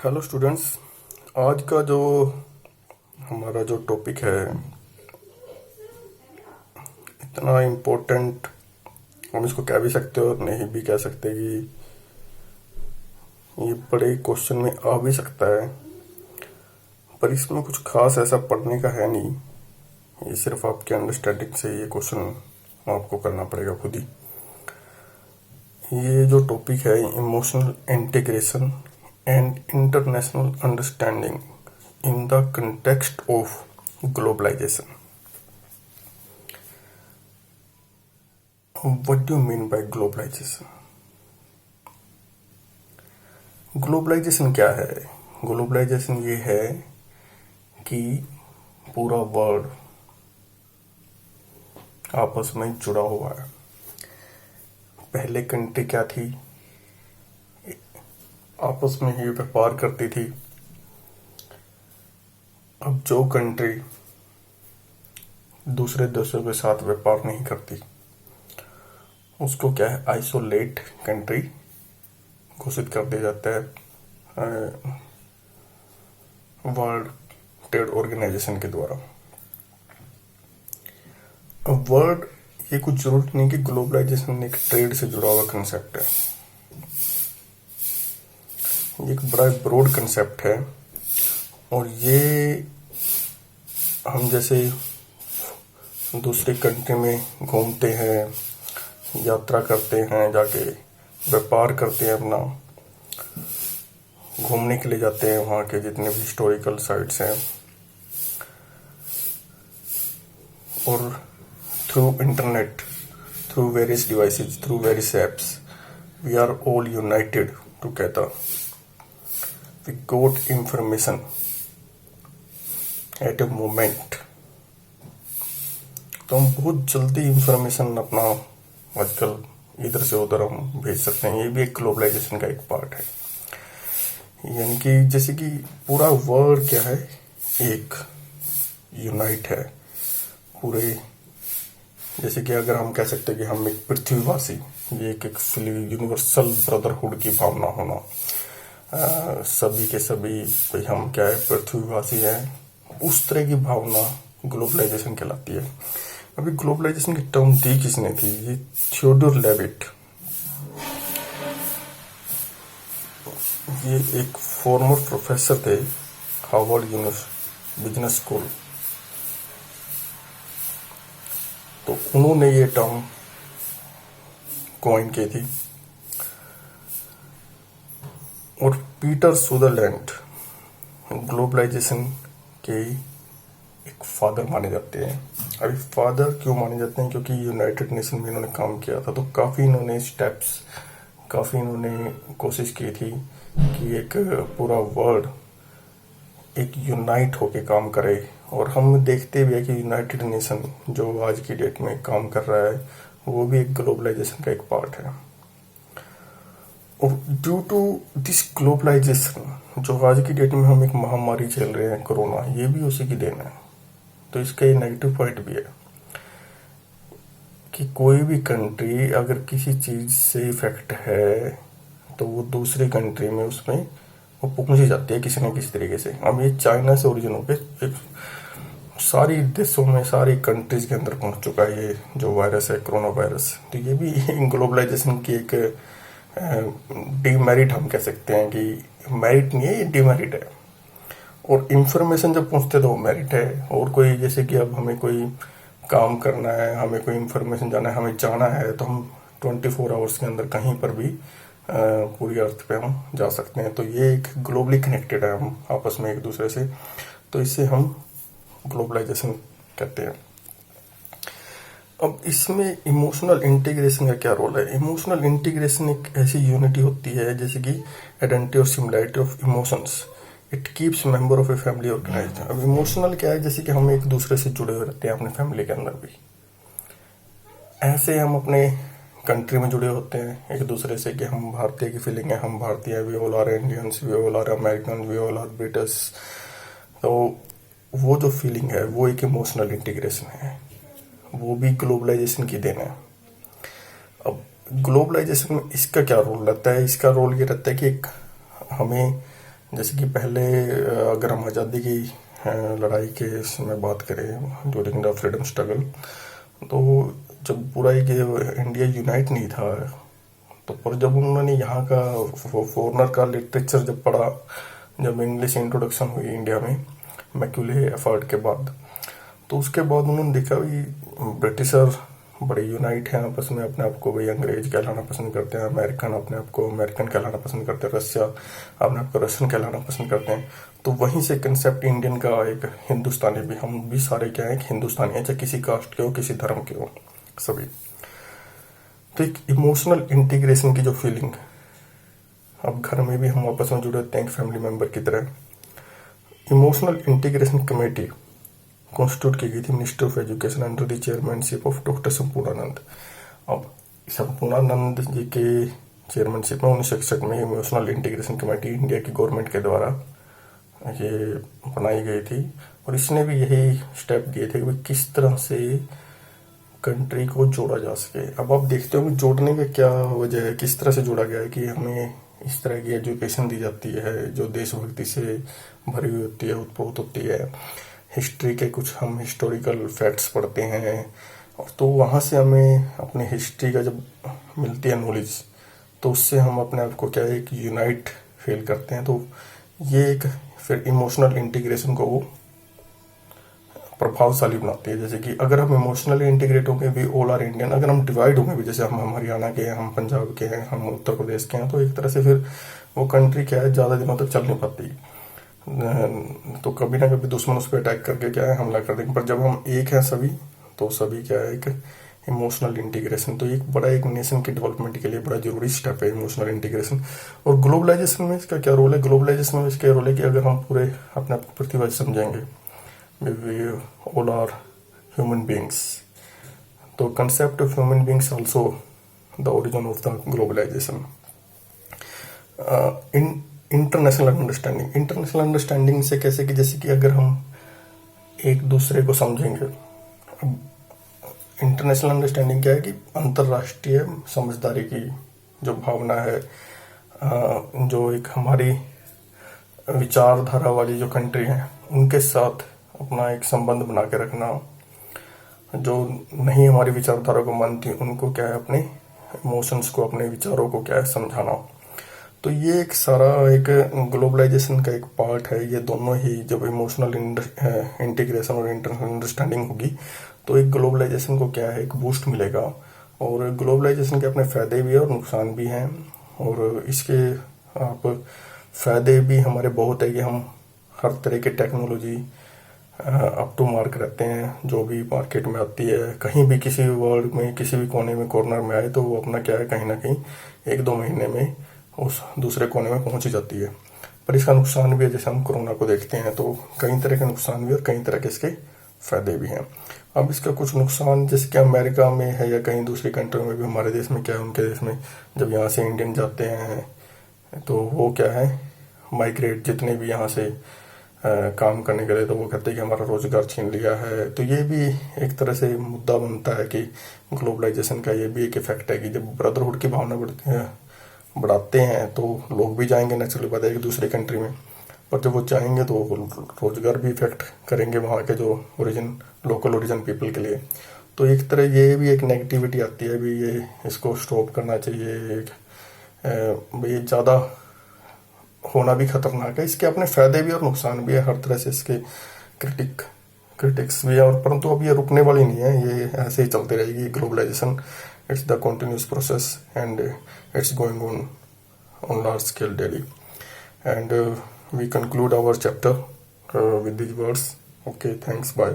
Hello students. आज का जो हमारा जो टॉपिक है इतना इम्पोर्टेंट, हम इसको कह भी सकते हो और नहीं भी कह सकते कि ये बड़े क्वेश्चन में आ भी सकता है, पर इसमें कुछ खास ऐसा पढ़ने का है नहीं। ये सिर्फ आपके अंडरस्टैंडिंग से ये क्वेश्चन आपको करना पड़ेगा खुद ही। ये जो टॉपिक है emotional integration and international understanding in the context of globalization. What do you mean by globalization? Globalization क्या है? ग्लोबलाइजेशन ये है कि पूरा वर्ल्ड आपस में जुड़ा हुआ है। पहले कंट्री क्या थी? आपस में ही व्यापार करती थी। अब जो कंट्री दूसरे देशों के साथ व्यापार नहीं करती उसको क्या है, आइसोलेट कंट्री घोषित कर दिया जाता है वर्ल्ड ट्रेड ऑर्गेनाइजेशन के द्वारा। अब वर्ल्ड, ये कुछ जरूरत नहीं कि ग्लोबलाइजेशन एक ट्रेड से जुड़ा हुआ कंसेप्ट है। ये एक बड़ा ब्रॉड कंसेप्ट है और ये हम जैसे दूसरी कंट्री में घूमते हैं, यात्रा करते हैं, जाके व्यापार करते हैं, अपना घूमने के लिए जाते हैं, वहाँ के जितने भी हिस्टोरिकल साइट्स हैं, और through internet, through various devices, through various apps, we are all united together. We got information at a moment. तो हम बहुत जल्दी इंफॉर्मेशन अपना आजकल इधर से उधर हम भेज सकते हैं। ये भी एक ग्लोबलाइजेशन का एक पार्ट है। यानी कि जैसे कि पूरा वर्ल्ड क्या है, एक यूनाइट है पूरे। जैसे कि अगर हम कह सकते हैं कि हम एक पृथ्वीवासी, ये एक यूनिवर्सल ब्रदरहुड की भावना होना, सभी के सभी भाई हम क्या है, पृथ्वीवासी हैं, उस तरह की भावना ग्लोबलाइजेशन कहलाती है। अभी ग्लोबलाइजेशन की टर्म दी किसने थी? ये थियोडोर लेविट, ये एक फॉर्मर प्रोफेसर थे हार्वर्ड बिजनेस स्कूल। तो उन्होंने ये टर्म कॉइन की थी। और पीटर सुदरलैंड ग्लोबलाइजेशन के एक फादर माने जाते हैं। अभी फादर क्यों माने जाते हैं? क्योंकि यूनाइटेड नेशन में इन्होंने काम किया था, तो काफ़ी इन्होंने स्टेप्स, काफ़ी इन्होंने कोशिश की थी कि एक पूरा वर्ल्ड एक यूनाइट होके काम करे। और हम देखते भी है कि यूनाइटेड नेशन जो आज की डेट में काम कर रहा है वो भी एक ग्लोबलाइजेशन का एक पार्ट है। और ड्यू टू दिस ग्लोबलाइजेशन जो आज की डेट में हम एक महामारी झेल रहे हैं, कोरोना, ये भी उसी की देन है। तो इसका ये नेगेटिव पॉइंट भी है कि कोई भी कंट्री अगर किसी चीज से इफेक्ट है तो वो दूसरी कंट्री में उसमें वो पहुंच ही जाती है किसी न किसी तरीके से। अब ये चाइना से ओरिजिन होकर सारी देशों में, सारी कंट्रीज के अंदर पहुंच चुका है ये जो वायरस है, कोरोना वायरस। तो ये भी ग्लोबलाइजेशन की एक डीमेरिट हम कह सकते हैं कि मेरिट नहीं है, ये डीमेरिट है। और इंफॉर्मेशन जब पहुंचते तो मेरिट है। और कोई जैसे कि अब हमें कोई काम करना है, हमें कोई इंफॉर्मेशन जाना है, हमें जाना है, तो हम 24 आवर्स के अंदर कहीं पर भी पूरी अर्थ पे हम जा सकते हैं। तो ये एक ग्लोबली कनेक्टेड है, हम आपस में एक दूसरे से, तो इसे हम ग्लोबलाइजेशन कहते हैं। अब इसमें इमोशनल इंटीग्रेशन का क्या रोल है? इमोशनल इंटीग्रेशन एक ऐसी यूनिटी होती है जैसे कि आइडेंटिटी और similarity of emotions. It keeps member of a family organized. अब इमोशनल क्या है? जैसे कि हम एक दूसरे से जुड़े हुए रहते हैं अपने फैमिली के अंदर भी, ऐसे हम अपने कंट्री में जुड़े होते हैं एक दूसरे से कि हम भारतीय की फीलिंग है, हम भारतीय, we all are Indians, we all are American, we all are British. तो वो जो फीलिंग है वो एक इमोशनल इंटीग्रेशन है, वो भी ग्लोबलाइजेशन की देन है। अब ग्लोबलाइजेशन में इसका क्या रोल रहता है? इसका रोल ये रहता है कि एक हमें जैसे कि पहले अगर हम आज़ादी की लड़ाई के समय बात करें ड्यूरिंग द फ्रीडम स्ट्रगल, तो जब पूरा एक इंडिया यूनाइट नहीं था, तो पर जब उन्होंने यहाँ का फॉरनर का लिटरेचर जब पढ़ा, जब इंग्लिश इंट्रोडक्शन हुई इंडिया में मैक्यूले एफर्ट के बाद, तो उसके बाद उन्होंने देखा भी ब्रिटिशर बड़े यूनाइट हैं आपस में, अपने आप को भाई अंग्रेज कहलाना पसंद करते हैं, अमेरिकन अपने आप को अमेरिकन कहलाना पसंद करते हैं, रशिया अपने आप को रशियन कहलाना पसंद करते हैं। तो वहीं से कंसेप्ट इंडियन का एक हिंदुस्तानी भी, हम भी सारे क्या है हिंदुस्तानी है, चाहे किसी कास्ट के हो किसी धर्म के हो सभी। तो एक इमोशनल इंटीग्रेशन की जो फीलिंग, अब घर में भी हम आपस में जुड़े होते हैं एक फैमिली मेंबर की तरह। इमोशनल इंटीग्रेशन कमेटी कॉन्स्टिट्यूट की गई थी ministry of education under the chairmanship of doctor Sampurnanand. अब संपूर्णानंद जी के चेयरमैनशिप में 1961 में इमोशनल इंटीग्रेशन कमेटी इंडिया की गवर्नमेंट के द्वारा ये बनाई गई थी, और इसने भी यही स्टेप दिए थे कि किस तरह से कंट्री को जोड़ा जा सके। अब आप देखते हो कि जोड़ने का क्या वजह है, किस तरह से जोड़ा गया है कि हमें इस तरह की एजुकेशन दी जाती है जो देशभक्ति से भरी हुई होती है, उत्प्रोत होती है। हिस्ट्री के कुछ हम हिस्टोरिकल फैक्ट्स पढ़ते हैं, और तो वहाँ से हमें अपनी हिस्ट्री का जब मिलती है नॉलेज, तो उससे हम अपने आप को क्या है एक यूनाइट फील करते हैं। तो ये एक फिर इमोशनल इंटीग्रेशन को वो प्रभावशाली बनाती है। जैसे कि अगर हम इमोशनली इंटीग्रेट होंगे भी ऑल आर इंडियन, अगर हम डिवाइड होंगे भी, जैसे हम हरियाणा के हैं, हम पंजाब के हैं, हम उत्तर प्रदेश के हैं, तो एक तरह से फिर वो कंट्री क्या है ज़्यादा दिनों तक चल नहीं पाती। तो कभी ना कभी दुश्मन उस पर अटैक करके क्या है हमला कर देंगे। पर जब हम एक हैं सभी, तो सभी क्या है एक इमोशनल इंटीग्रेशन, तो एक बड़ा एक नेशन के डेवलपमेंट के लिए बड़ा जरूरी स्टेप है इमोशनल इंटीग्रेशन। और ग्लोबलाइजेशन में इसका क्या रोल है? ग्लोबलाइजेशन में इसका रोल है कि अगर हम पूरे अपने आप को प्रतिभा समझेंगे, we all are human beings, तो concept of human beings also the origin of the globalization. International understanding, international understanding से कैसे कि जैसे कि अगर हम एक दूसरे को समझेंगे, अब इंटरनेशनल अंडरस्टैंडिंग क्या है कि अंतर्राष्ट्रीय समझदारी की जो भावना है, जो एक हमारी विचारधारा वाली जो कंट्री है उनके साथ अपना एक संबंध बना के रखना, जो नहीं हमारी विचारधारा को मानती उनको क्या है अपने इमोशंस को, अपने विचारों को क्या है समझाना। तो ये एक सारा एक ग्लोबलाइजेशन का एक पार्ट है। ये दोनों ही जब इमोशनल इंटीग्रेशन और इंटरनेशनल अंडरस्टैंडिंग होगी, तो एक ग्लोबलाइजेशन को क्या है एक बूस्ट मिलेगा। और ग्लोबलाइजेशन के अपने फ़ायदे भी हैं और नुकसान भी हैं, और इसके आप फ़ायदे भी हमारे बहुत है कि हम हर तरह की टेक्नोलॉजी अप टू मार्क रहते हैं, जो भी मार्केट में आती है, कहीं भी किसी वर्ल्ड में किसी भी कोने में कॉर्नर में आए तो वो अपना क्या है कहीं ना कहीं 1-2 महीने में उस दूसरे कोने में पहुंच ही जाती है। पर इसका नुकसान भी है, जैसे हम कोरोना को देखते हैं, तो कई तरह के नुकसान भी और कई तरह के इसके फायदे भी हैं। अब इसका कुछ नुकसान जैसे कि अमेरिका में है या कहीं दूसरी कंट्री में भी, हमारे देश में क्या है, उनके देश में जब यहाँ से इंडियन जाते हैं तो वो क्या है माइग्रेट, जितने भी यहाँ से काम करने के लिए, तो वो कहते हैं कि हमारा रोजगार छीन लिया है। तो ये भी एक तरह से मुद्दा बनता है कि ग्लोबलाइजेशन का ये भी एक इफेक्ट है कि जब ब्रदरहुड की भावना बढ़ाते हैं तो लोग भी जाएंगे नेचुरली बात है एक दूसरे कंट्री में, पर जब वो चाहेंगे तो रोजगार भी इफेक्ट करेंगे वहाँ के जो लोकल ओरिजिन पीपल के लिए। तो एक तरह ये भी एक नेगेटिविटी आती है भी, ये इसको स्टॉप करना चाहिए। ये ज़्यादा होना भी खतरनाक है। इसके अपने फायदे भी और नुकसान भी है, हर तरह से इसके क्रिटिक्स भी है, और परंतु अब ये रुकने वाली नहीं है, ये ऐसे ही चलती रहेगी globalization. It's the continuous process and it's going on large scale daily. And we conclude our chapter with these words. Okay, thanks, bye.